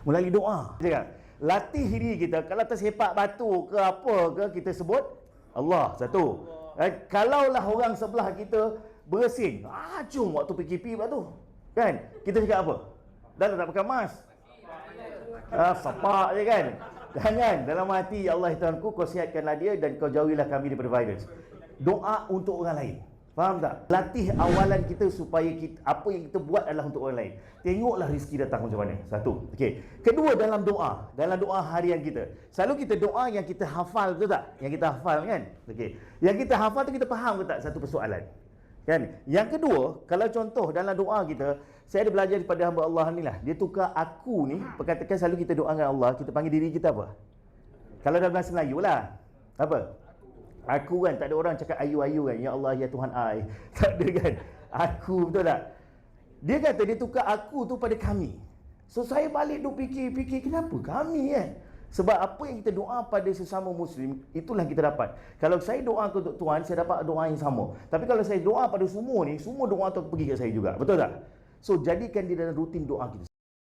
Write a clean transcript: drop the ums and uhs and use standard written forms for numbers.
Melalui doa. Cakap, latih diri kita. Kalau tersepak batu ke apa ke, kita sebut Allah satu. Kalaulah orang sebelah kita bersin, jom waktu PKP pula tu. Kan? Kita cakap apa? Dah tak pakai mask. Sepak je kan? Jangan. Dalam hati, ya Allah Tuhanku, kau sihatkanlah dia dan kau jauhilah kami daripada virus. Doa untuk orang lain. Faham tak? Latih awalan kita supaya kita, apa yang kita buat adalah untuk orang lain. Tengoklah rezeki datang macam mana. Satu. Okey. Kedua, dalam doa harian kita. Selalu kita doa yang kita hafal, betul tak? Yang kita hafal kan? Okey. Yang kita hafal tu kita faham ke tak satu persoalan? Kan? Yang kedua, kalau contoh dalam doa kita, saya ada belajar daripada hamba Allah ni lah. Dia tukar aku ni, perkatakan selalu kita doa dengan Allah, kita panggil diri kita apa? Kalau dalam bahasa Melayu lah. Apa? Aku kan, tak ada orang cakap ayu-ayu kan. Ya Allah, ya Tuhan I. Tak ada kan. Aku, betul tak? Dia kata dia tukar aku tu pada kami. So saya balik duk fikir, kenapa kami kan? Sebab apa yang kita doa pada sesama Muslim, itulah yang kita dapat. Kalau saya doa untuk Tuhan, saya dapat doa yang sama. Tapi kalau saya doa pada semua ni, semua doa tu pergi kat saya juga. Betul tak? So jadikan dia dalam rutin doa kita.